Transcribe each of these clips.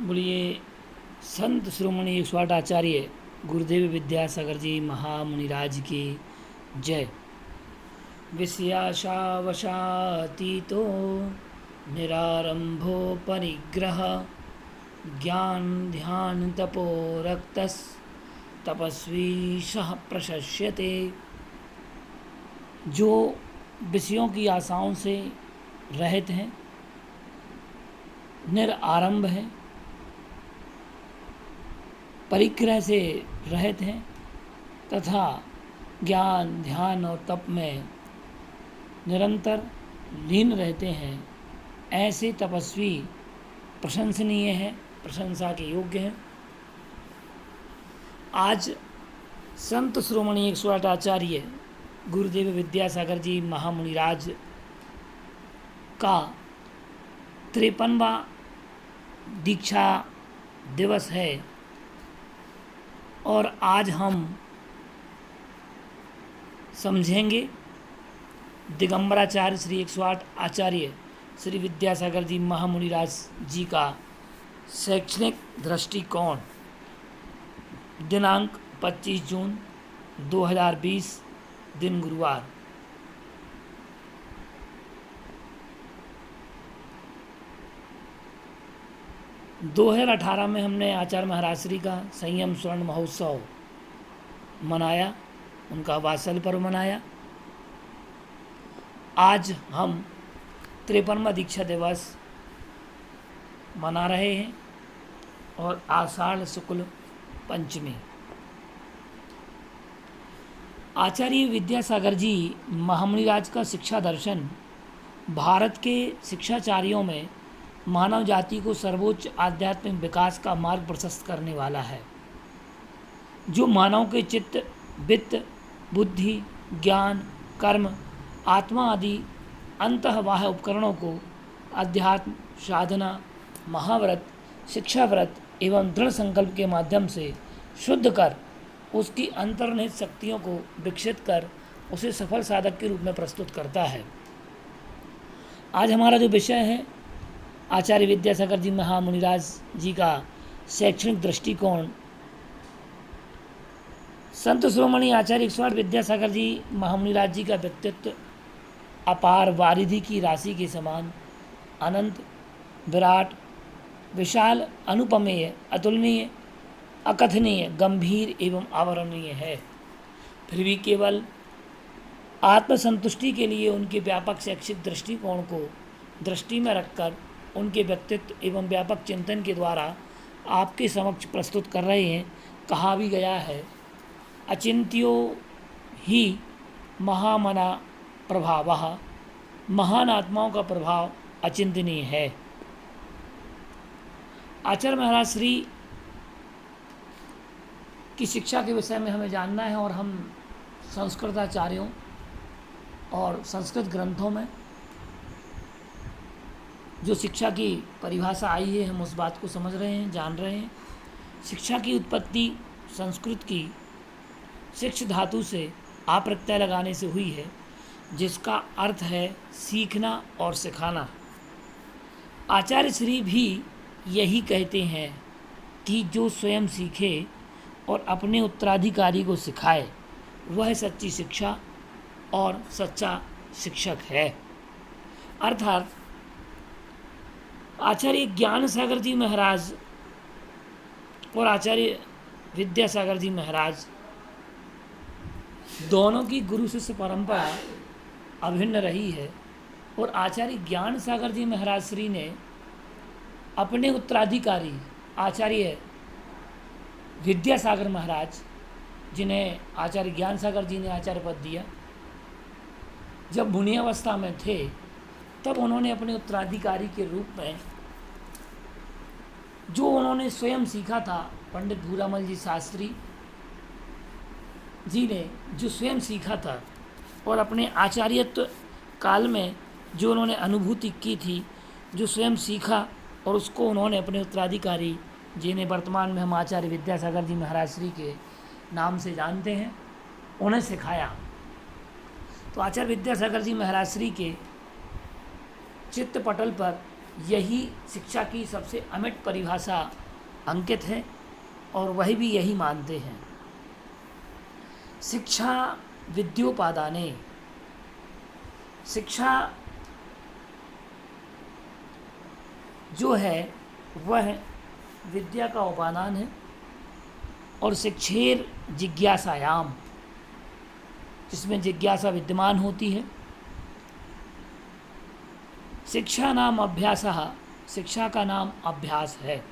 बोलिए संत शिरोमणि 108 आचार्य गुरुदेव विद्यासागर जी महामुनिराज की जय। विषयाशावशातीतो निरारंभो परिग्रह ज्ञान ध्यान तपो रक्तस तपस्वी सह प्रशस्यते। जो विषयों की आशाओं से रहित हैं, निरारंभ हैं, परिग्रह से रहित हैं तथा ज्ञान ध्यान और तप में निरंतर लीन रहते हैं, ऐसे तपस्वी प्रशंसनीय है, प्रशंसा के योग्य हैं। आज संत शिरोमणि 108 आचार्य गुरुदेव विद्यासागर जी महामुनिराज का 53वां दीक्षा दिवस है और आज हम समझेंगे दिगंबराचार्य श्री 108 आचार्य श्री विद्यासागर जी महामुनिराज जी का शैक्षणिक दृष्टिकोण। दिनांक 25 जून 2020 दिन गुरुवार। दो 2018 में हमने आचार्य महाराज श्री का संयम स्वर्ण महोत्सव मनाया, उनका वात्सल्य पर्व मनाया। आज हम 53वां दीक्षा दिवस मना रहे हैं और आषाढ़ शुक्ल पंचमी। आचार्य विद्यासागर जी महामुनिराज का शिक्षा दर्शन भारत के शिक्षाचार्यों में मानव जाति को सर्वोच्च आध्यात्मिक विकास का मार्ग प्रशस्त करने वाला है, जो मानव के चित्त, वित्त, बुद्धि, ज्ञान, कर्म, आत्मा आदि अंतःबाह्य उपकरणों को अध्यात्म, साधना, महाव्रत, शिक्षाव्रत एवं दृढ़ संकल्प के माध्यम से शुद्ध कर उसकी अंतर्निहित शक्तियों को विकसित कर उसे सफल साधक के रूप में प्रस्तुत करता है। आज हमारा जो विषय है आचार्य विद्यासागर जी महामुनिराज जी का शैक्षणिक दृष्टिकोण। संत शिरोमणि आचार्य 108 विद्यासागर जी महामुनिराज जी का व्यक्तित्व अपार वारिधि की राशि के समान अनंत, विराट, विशाल, अनुपमेय, अतुलनीय, अकथनीय, गंभीर एवं अवर्णनीय है। फिर भी केवल आत्मसंतुष्टि के लिए उनके व्यापक शैक्षिक दृष्टिकोण को दृष्टि में रखकर उनके व्यक्तित्व एवं व्यापक चिंतन के द्वारा आपके समक्ष प्रस्तुत कर रहे हैं। कहा भी गया है, अचिंत्यो ही महामना प्रभावः, महान आत्माओं का प्रभाव अचिंतनीय है। आचार्य महाराज श्री की शिक्षा के विषय में हमें जानना है और हम संस्कृताचार्यों और संस्कृत ग्रंथों में जो शिक्षा की परिभाषा आई है, हम उस बात को समझ रहे हैं, जान रहे हैं। शिक्षा की उत्पत्ति संस्कृत की शिक्ष धातु से आप्रत्यय लगाने से हुई है, जिसका अर्थ है सीखना और सिखाना। आचार्य श्री भी यही कहते हैं कि जो स्वयं सीखे और अपने उत्तराधिकारी को सिखाए, वह सच्ची शिक्षा और सच्चा शिक्षक है। अर्थात आचार्य ज्ञान सागर जी महाराज और आचार्य विद्यासागर जी महाराज दोनों की गुरु शिष्य परंपरा अभिन्न रही है और आचार्य ज्ञान सागर जी महाराज श्री ने अपने उत्तराधिकारी आचार्य विद्यासागर महाराज, जिन्हें आचार्य ज्ञान सागर जी ने आचार्य पद दिया, जब मुनियावस्था में थे तब उन्होंने अपने उत्तराधिकारी के रूप में जो उन्होंने स्वयं सीखा था, पंडित भूरामल जी शास्त्री जी ने जो स्वयं सीखा था और अपने आचार्यत्व काल में जो उन्होंने अनुभूति की थी, जो स्वयं सीखा और उसको उन्होंने अपने उत्तराधिकारी, जिन्हें वर्तमान में हम आचार्य विद्यासागर जी महाराज श्री के नाम से जानते हैं, उन्हें सिखाया। तो आचार्य विद्यासागर जी महाराज श्री के चित्त पटल पर यही शिक्षा की सबसे अमिट परिभाषा अंकित है और वही भी यही मानते हैं। शिक्षा विद्योपादाने, शिक्षा जो है वह विद्या का उपादान है और शिक्षेर जिज्ञासायाम, जिसमें जिज्ञासा विद्यमान होती है। शिक्षा नाम अभ्यासः, शिक्षा का नाम अभ्यास है।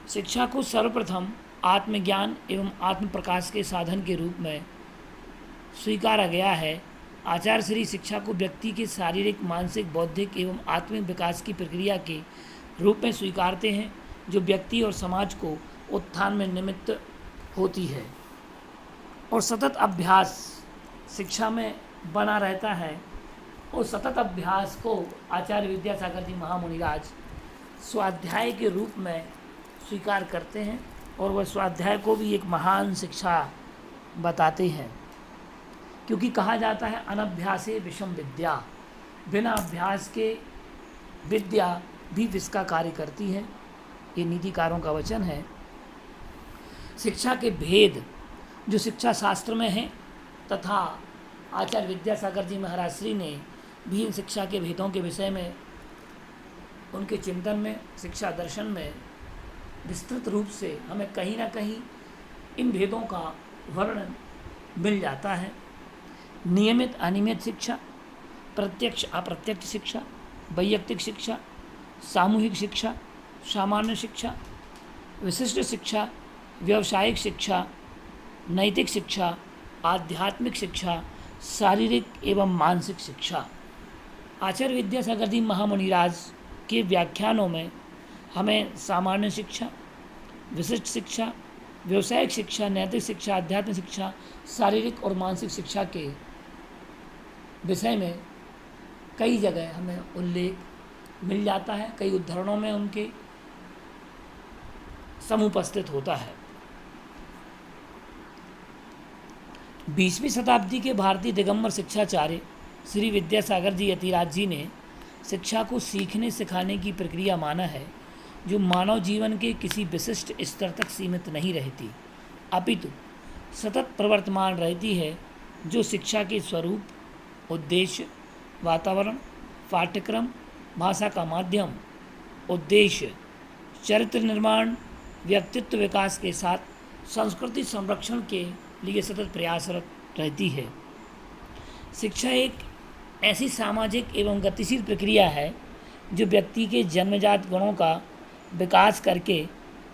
शिक्षा को सर्वप्रथम आत्मज्ञान एवं आत्म प्रकाश के साधन के रूप में स्वीकारा गया है। आचार्य श्री शिक्षा को व्यक्ति के शारीरिक, मानसिक, बौद्धिक एवं आत्मिक विकास की प्रक्रिया के रूप में स्वीकारते हैं, जो व्यक्ति और समाज को उत्थान में निमित्त होती है। और सतत अभ्यास शिक्षा में बना रहता है। और सतत अभ्यास को आचार्य विद्यासागर जी महामुनिराज स्वाध्याय के रूप में स्वीकार करते हैं और वह स्वाध्याय को भी एक महान शिक्षा बताते हैं, क्योंकि कहा जाता है अनभ्यासे विषम विद्या, बिना अभ्यास के विद्या भी विष का कार्य करती है। ये नीतिकारों का वचन है। शिक्षा के भेद जो शिक्षा शास्त्र में हैं तथा आचार्य विद्यासागर जी महाराज श्री ने भी इन शिक्षा के भेदों के विषय में उनके चिंतन में, शिक्षा दर्शन में विस्तृत रूप से हमें कहीं ना कहीं इन भेदों का वर्णन मिल जाता है। नियमित अनियमित शिक्षा, प्रत्यक्ष अप्रत्यक्ष शिक्षा, वैयक्तिक शिक्षा, सामूहिक शिक्षा, सामान्य शिक्षा, विशिष्ट शिक्षा, व्यावसायिक शिक्षा, नैतिक शिक्षा, आध्यात्मिक शिक्षा, शारीरिक एवं मानसिक शिक्षा। आचार्य विद्यासागर जी महामुनिराज के व्याख्यानों में हमें सामान्य शिक्षा, विशिष्ट शिक्षा, व्यावसायिक शिक्षा, नैतिक शिक्षा, आध्यात्मिक शिक्षा, शारीरिक और मानसिक शिक्षा के विषय में कई जगह हमें उल्लेख मिल जाता है। कई उद्धरणों में उनके समुपस्थित होता है। 20वीं शताब्दी के भारतीय दिगंबर शिक्षाचार्य श्री विद्यासागर जी यतिराज जी ने शिक्षा को सीखने सिखाने की प्रक्रिया माना है, जो मानव जीवन के किसी विशिष्ट स्तर तक सीमित नहीं रहती, अपितु सतत प्रवर्तमान रहती है, जो शिक्षा के स्वरूप, उद्देश्य, वातावरण, पाठ्यक्रम, भाषा का माध्यम, उद्देश्य, चरित्र निर्माण, व्यक्तित्व विकास के साथ संस्कृति संरक्षण के लिए सतत प्रयासरत रहती है। शिक्षा एक ऐसी सामाजिक एवं गतिशील प्रक्रिया है जो व्यक्ति के जन्मजात गुणों का विकास करके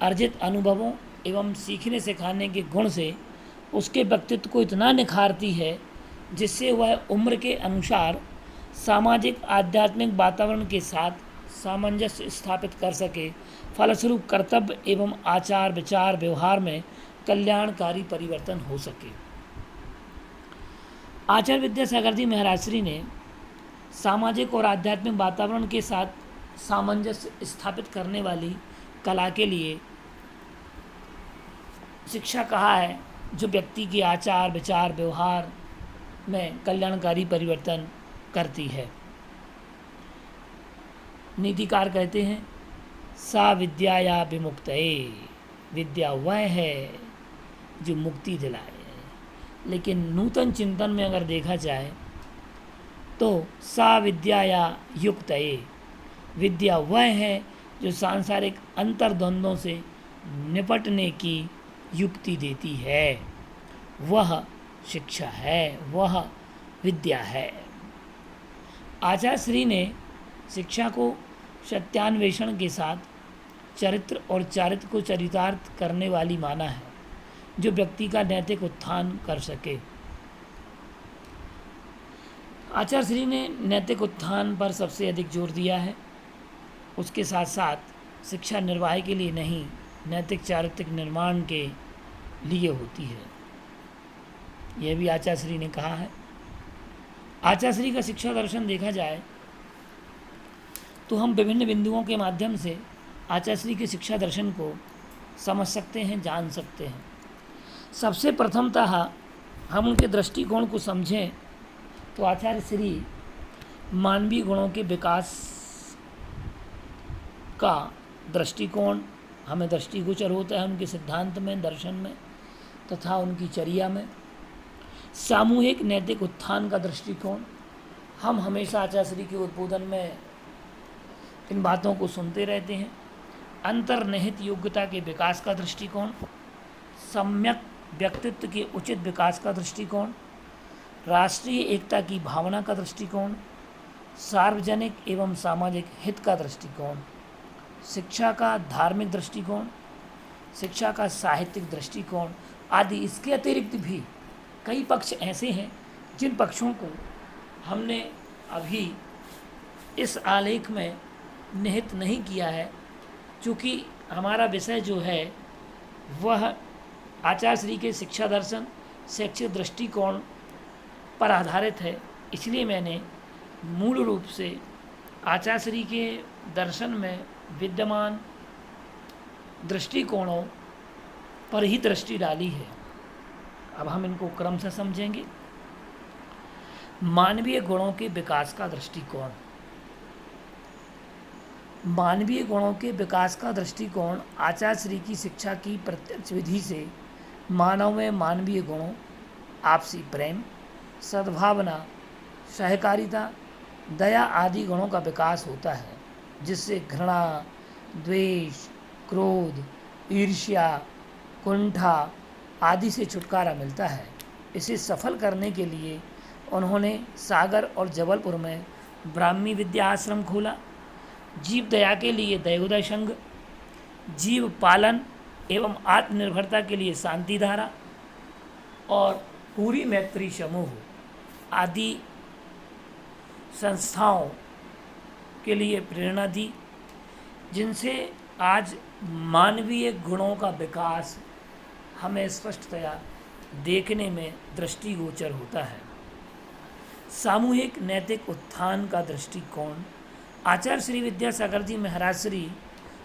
अर्जित अनुभवों एवं सीखने सिखाने के गुण से उसके व्यक्तित्व को इतना निखारती है जिससे वह उम्र के अनुसार सामाजिक आध्यात्मिक वातावरण के साथ सामंजस्य स्थापित कर सके, फलस्वरूप कर्तव्य एवं आचार विचार व्यवहार में कल्याणकारी परिवर्तन हो सके। आचार्य विद्यासागर जी महाराज श्री ने सामाजिक और आध्यात्मिक वातावरण के साथ सामंजस्य स्थापित करने वाली कला के लिए शिक्षा कहा है, जो व्यक्ति के आचार विचार व्यवहार में कल्याणकारी परिवर्तन करती है। नीतिकार कहते हैं सा विद्याया विमुक्तये, विद्या वह है जो मुक्ति दिलाए। लेकिन नूतन चिंतन में अगर देखा जाए तो सा विद्याया युक्तये, विद्या वह है जो सांसारिक अंतर्द्वंद्वों से निपटने की युक्ति देती है। वह शिक्षा है, वह विद्या है। आचार्य श्री ने शिक्षा को सत्यान्वेषण के साथ चरित्र और चारित्र को चरितार्थ करने वाली माना है, जो व्यक्ति का नैतिक उत्थान कर सके। आचार्य श्री ने नैतिक उत्थान पर सबसे अधिक जोर दिया है। उसके साथ साथ शिक्षा निर्वाह के लिए नहीं, नैतिक चारित्रिक निर्माण के लिए होती है, यह भी आचार्य श्री ने कहा है। आचार्य श्री का शिक्षा दर्शन देखा जाए तो हम विभिन्न बिंदुओं के माध्यम से आचार्य श्री के शिक्षा दर्शन को समझ सकते हैं, जान सकते हैं। सबसे प्रथमतः हम उनके दृष्टिकोण को समझें तो आचार्य श्री मानवीय गुणों के विकास का दृष्टिकोण हमें दृष्टिगोचर होता है उनके सिद्धांत में, दर्शन में तथा उनकी चर्या में। सामूहिक नैतिक उत्थान का दृष्टिकोण, हम हमेशा आचार्य श्री के उद्बोधन में इन बातों को सुनते रहते हैं। अंतर्निहित योग्यता के विकास का दृष्टिकोण, सम्यक व्यक्तित्व के उचित विकास का दृष्टिकोण, राष्ट्रीय एकता की भावना का दृष्टिकोण, सार्वजनिक एवं सामाजिक हित का दृष्टिकोण, शिक्षा का धार्मिक दृष्टिकोण, शिक्षा का साहित्यिक दृष्टिकोण आदि। इसके अतिरिक्त भी कई पक्ष ऐसे हैं जिन पक्षों को हमने अभी इस आलेख में निहित नहीं किया है, क्योंकि हमारा विषय जो है वह आचार्य श्री के शिक्षा दर्शन, शैक्षिक दृष्टिकोण पर आधारित है। इसलिए मैंने मूल रूप से आचार्य श्री के दर्शन में विद्यमान दृष्टिकोणों पर ही दृष्टि डाली है। अब हम इनको क्रम से समझेंगे। मानवीय गुणों के विकास का दृष्टिकोण। मानवीय गुणों के विकास का दृष्टिकोण आचार्य श्री की शिक्षा की प्रत्यक्ष विधि से मानव में मानवीय गुणों, आपसी प्रेम, सद्भावना, सहकारिता, दया आदि गुणों का विकास होता है, जिससे घृणा, द्वेष, क्रोध, ईर्ष्या, कुंठा आदि से छुटकारा मिलता है। इसे सफल करने के लिए उन्होंने सागर और जबलपुर में ब्राह्मी विद्या आश्रम खोला। जीव दया के लिए दयोदय संघ, जीव पालन एवं आत्मनिर्भरता के लिए शांति धारा और पूरी मैत्री समूह आदि संस्थाओं के लिए प्रेरणा दी, जिनसे आज मानवीय गुणों का विकास हमें स्पष्टतया देखने में दृष्टिगोचर होता है। सामूहिक नैतिक उत्थान का दृष्टिकोण। आचार्य श्री विद्यासागर जी महाराज श्री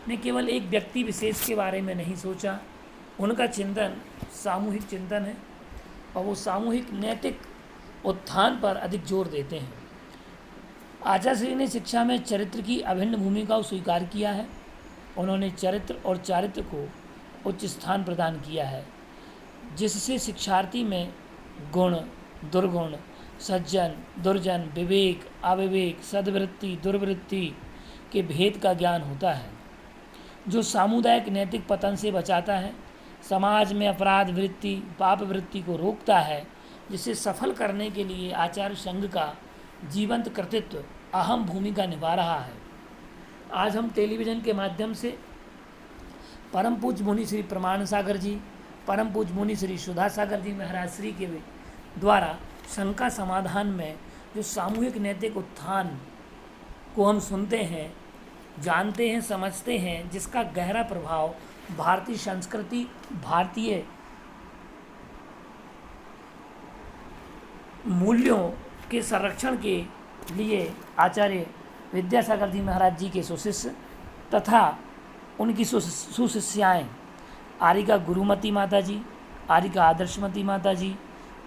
ने केवल एक व्यक्ति विशेष के बारे में नहीं सोचा, उनका चिंतन सामूहिक चिंतन है और वो सामूहिक नैतिक उत्थान पर अधिक जोर देते हैं। आचार्य श्री ने शिक्षा में चरित्र की अभिन्न भूमिका को स्वीकार किया है। उन्होंने चरित्र और चारित्र को उच्च स्थान प्रदान किया है, जिससे शिक्षार्थी में गुण, दुर्गुण, सज्जन, दुर्जन, विवेक, अविवेक, सद्वृत्ति, दुर्वृत्ति के भेद का ज्ञान होता है, जो सामुदायिक नैतिक पतन से बचाता है, समाज में अपराध वृत्ति, पाप वृत्ति को रोकता है, जिसे सफल करने के लिए आचार्य संघ का जीवंत कर्तृत्व अहम भूमिका निभा रहा है। आज हम टेलीविज़न के माध्यम से परम पूज्य मुनि श्री प्रमाण सागर जी, परम पूज्य मुनि श्री सुधा सागर जी महाराज श्री के द्वारा शंका समाधान में जो सामूहिक नैतिक उत्थान को हम सुनते हैं, जानते हैं, समझते हैं, जिसका गहरा प्रभाव भारतीय संस्कृति, भारतीय मूल्यों के संरक्षण के लिए आचार्य विद्यासागर जी महाराज जी के सुशिष्य तथा उनकी सुशिष्याएँ आरिका गुरुमती माता जी, आरिका आदर्शमती माता जी,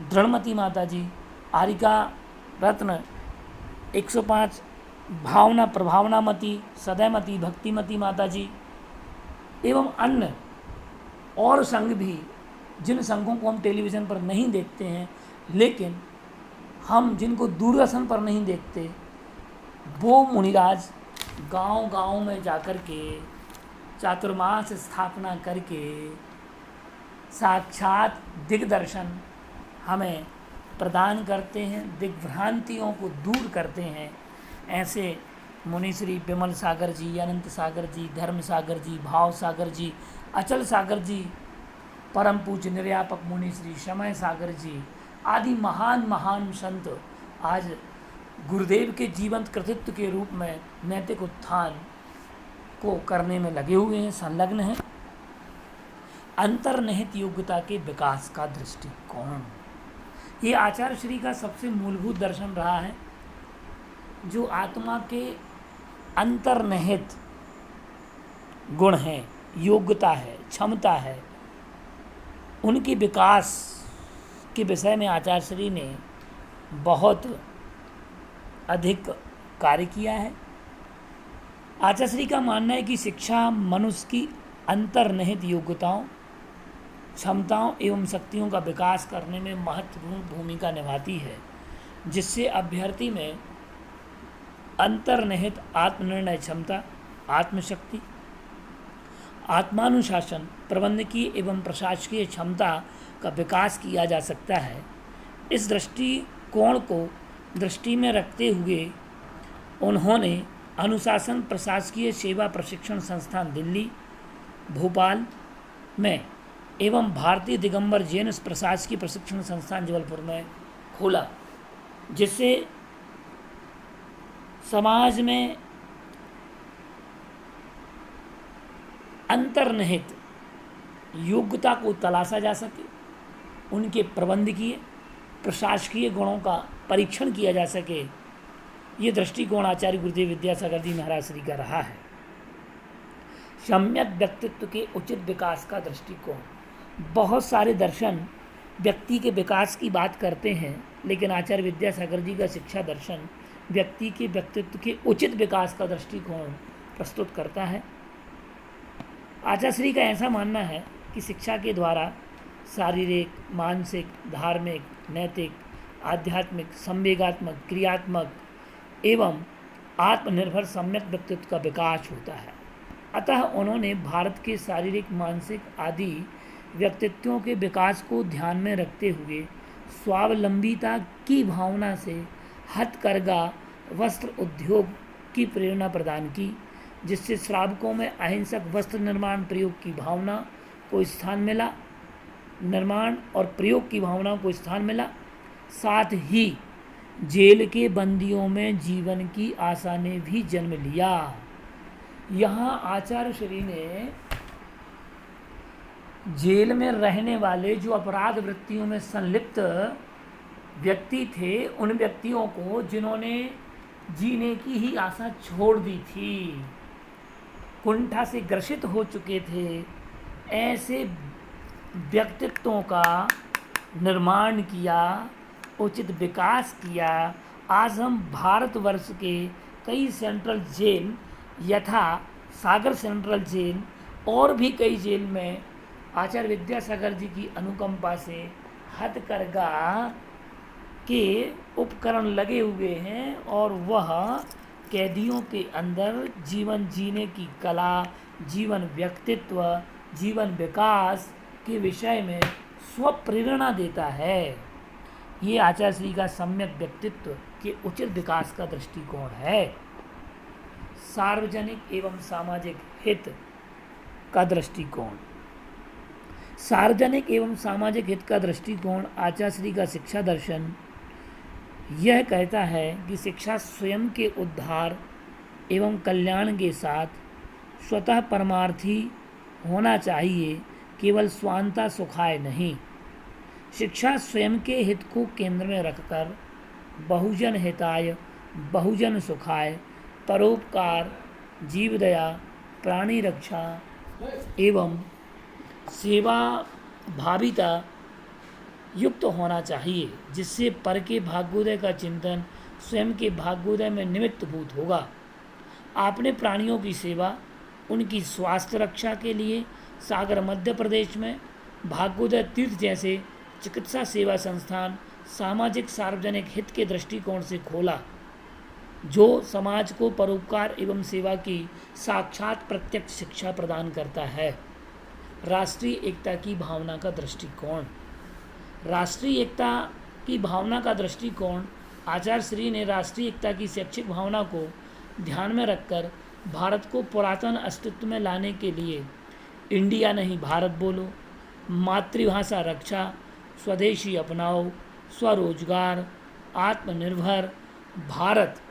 दृढ़मती माता जी, आरिका रत्न 105 भावना प्रभावनामती, सदैमती, भक्तिमती माता जी एवं अन्य और संघ भी, जिन संघों को हम टेलीविज़न पर नहीं देखते हैं, लेकिन हम जिनको दूरदर्शन पर नहीं देखते, वो मुनिराज गांव-गांव में जाकर के चातुर्मास स्थापना करके साक्षात दिग्दर्शन हमें प्रदान करते हैं, दिग्भ्रांतियों को दूर करते हैं। ऐसे मुनि श्री विमल सागर जी, अनंत सागर जी, धर्म सागर जी, भाव सागर जी, अचल सागर जी, परम पूज्य निर्यापक मुनि श्री समय सागर जी आदि महान महान संत आज गुरुदेव के जीवंत कृतित्व के रूप में नैतिक उत्थान को करने में लगे हुए हैं, संलग्न हैं। अंतर्निहित योग्यता के विकास का दृष्टिकोण, ये आचार्य श्री का सबसे मूलभूत दर्शन रहा है, जो आत्मा के अंतर्निहित गुण हैं, योग्यता है, क्षमता है, उनके विकास के विषय में आचार्य श्री ने बहुत अधिक कार्य किया है आचार्य का मानना है कि शिक्षा मनुष्य की अंतर्निहित योग्यताओं, क्षमताओं एवं शक्तियों का विकास करने में महत्वपूर्ण भूमिका निभाती है, जिससे अभ्यर्थी में अंतर्निहित आत्मनिर्णय क्षमता, आत्मशक्ति, आत्मानुशासन, प्रबंधकीय एवं प्रशासकीय क्षमता का विकास किया जा सकता है। इस दृष्टिकोण को दृष्टि में रखते हुए उन्होंने अनुशासन प्रशासकीय सेवा प्रशिक्षण संस्थान दिल्ली, भोपाल में एवं भारतीय दिगंबर जैन प्रशासकीय प्रशिक्षण संस्थान जबलपुर में खोला, जिससे समाज में अंतर्निहित योग्यता को तलाशा जा सके, उनके प्रबंधकीय प्रशासकीय गुणों का परीक्षण किया जा सके। ये दृष्टिकोण आचार्य गुरुदेव विद्यासागर जी महाराज श्री का रहा है। सम्यक व्यक्तित्व के उचित विकास का दृष्टिकोण। बहुत सारे दर्शन व्यक्ति के विकास की बात करते हैं, लेकिन आचार्य विद्यासागर जी का शिक्षा दर्शन व्यक्ति के व्यक्तित्व के उचित विकास का दृष्टिकोण प्रस्तुत करता है। आचार्य श्री का ऐसा मानना है कि शिक्षा के द्वारा शारीरिक, मानसिक, धार्मिक, नैतिक, आध्यात्मिक, संवेगात्मक, क्रियात्मक एवं आत्मनिर्भर सम्यक व्यक्तित्व का विकास होता है। अतः उन्होंने भारत के शारीरिक, मानसिक आदि व्यक्तित्वों के विकास को ध्यान में रखते हुए स्वावलंबिता की भावना से हथकरघा वस्त्र उद्योग की प्रेरणा प्रदान की, जिससे श्रावकों में अहिंसक वस्त्र निर्माण प्रयोग की भावना को स्थान मिला, निर्माण और प्रयोग की भावनाओं को स्थान मिला। साथ ही जेल के बंदियों में जीवन की आशा ने भी जन्म लिया। यहाँ आचार्य श्री ने जेल में रहने वाले जो अपराध वृत्तियों में संलिप्त व्यक्ति थे, उन व्यक्तियों को जिन्होंने जीने की ही आशा छोड़ दी थी, कुंठा से ग्रसित हो चुके थे, ऐसे व्यक्तित्वों का निर्माण किया, उचित विकास किया। आज हम भारतवर्ष के कई सेंट्रल जेल यथा सागर सेंट्रल जेल और भी कई जेल में आचार्य विद्यासागर जी की अनुकंपा से हथकरघा के उपकरण लगे हुए हैं और वह कैदियों के अंदर जीवन जीने की कला, जीवन व्यक्तित्व, जीवन विकास के विषय में स्वप्रेरणा देता है। ये आचार्य श्री का सम्यक व्यक्तित्व के उचित विकास का दृष्टिकोण है। सार्वजनिक एवं सामाजिक हित का दृष्टिकोण। सार्वजनिक एवं सामाजिक हित का दृष्टिकोण आचार्य श्री का शिक्षा दर्शन यह कहता है कि शिक्षा स्वयं के उद्धार एवं कल्याण के साथ स्वतः परमार्थी होना चाहिए, केवल स्वांता सुखाय नहीं। शिक्षा स्वयं के हित को केंद्र में रखकर बहुजन हिताय, बहुजन सुखाय, परोपकार, जीवदया, प्राणी रक्षा एवं सेवा भाविता युक्त होना चाहिए, जिससे पर के भाग्योदय का चिंतन स्वयं के भाग्योदय में निमित्तभूत होगा। आपने प्राणियों की सेवा, उनकी स्वास्थ्य रक्षा के लिए सागर मध्य प्रदेश में भाग्योदय तीर्थ जैसे चिकित्सा सेवा संस्थान सामाजिक सार्वजनिक हित के दृष्टिकोण से खोला, जो समाज को परोपकार एवं सेवा की साक्षात प्रत्यक्ष शिक्षा प्रदान करता है। राष्ट्रीय एकता की भावना का दृष्टिकोण। राष्ट्रीय एकता की भावना का दृष्टिकोण आचार्य श्री ने राष्ट्रीय एकता की शैक्षिक भावना को ध्यान में रखकर भारत को पुरातन अस्तित्व में लाने के लिए इंडिया नहीं भारत बोलो, मातृभाषा रक्षा, स्वदेशी अपनाओ, स्वरोजगार, आत्मनिर्भर भारत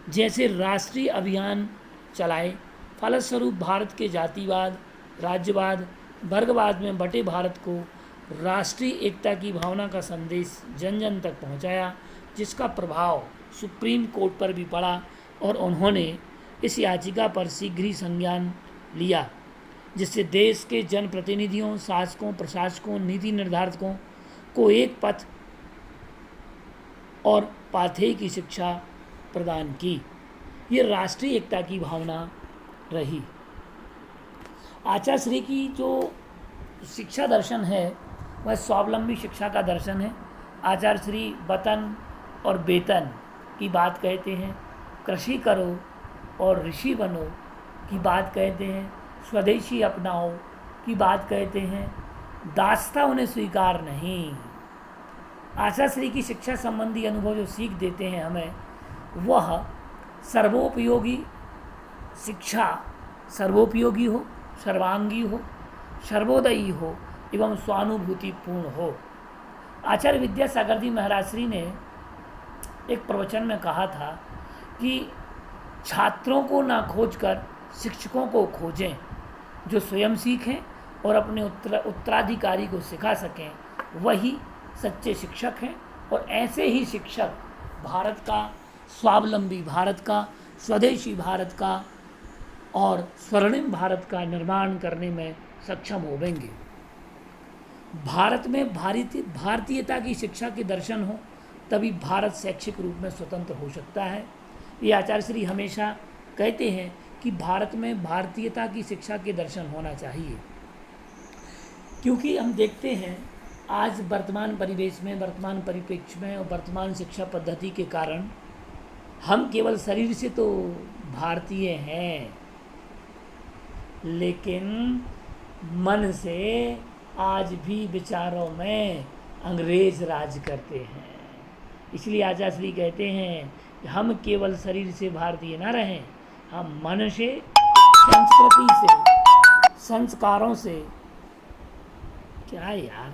जैसे राष्ट्रीय अभियान चलाए। फलस्वरूप भारत के जातिवाद, राज्यवाद, वर्गवाद में बटे भारत को राष्ट्रीय एकता की भावना का संदेश जन जन तक पहुंचाया, जिसका प्रभाव सुप्रीम कोर्ट पर भी पड़ा और उन्होंने इस याचिका पर शीघ्र ही संज्ञान लिया, जिससे देश के जनप्रतिनिधियों, शासकों, प्रशासकों, नीति निर्धारकों को एक पथ और पाथेय की शिक्षा प्रदान की। ये राष्ट्रीय एकता की भावना रही। आचार्य श्री की जो शिक्षा दर्शन है वह स्वावलंबी शिक्षा का दर्शन है। आचार्य श्री वतन और वेतन की बात कहते हैं, कृषि करो और ऋषि बनो की बात कहते हैं, स्वदेशी अपनाओ की बात कहते हैं, दासता उन्हें स्वीकार नहीं। आचार्य श्री की शिक्षा संबंधी अनुभव जो सीख देते हैं हमें, वह सर्वोपयोगी शिक्षा सर्वोपयोगी हो, सर्वांगी हो, सर्वोदयी हो एवं स्वानुभूतिपूर्ण हो। आचार्य विद्यासागर जी महाराज श्री ने एक प्रवचन में कहा था कि छात्रों को ना खोजकर शिक्षकों को खोजें, जो स्वयं सीखें और अपने उत्तराधिकारी को सिखा सकें, वही सच्चे शिक्षक हैं। और ऐसे ही शिक्षक भारत का स्वावलंबी भारत का, स्वदेशी भारत का और स्वर्णिम भारत का निर्माण करने में सक्षम होवेंगे। भारत में भारतीयता की शिक्षा के दर्शन हो, तभी भारत शैक्षिक रूप में स्वतंत्र हो सकता है। ये आचार्य श्री हमेशा कहते हैं कि भारत में भारतीयता की शिक्षा के दर्शन होना चाहिए, क्योंकि हम देखते हैं आज वर्तमान परिवेश में, वर्तमान परिप्रेक्ष्य में और वर्तमान शिक्षा पद्धति के कारण हम केवल शरीर से तो भारतीय हैं, लेकिन मन से आज भी विचारों में अंग्रेज राज करते हैं। इसलिए आचार्य श्री कहते हैं कि हम केवल शरीर से भारतीय ना रहें, हम मन से, संस्कृति से, संस्कारों से, क्या यार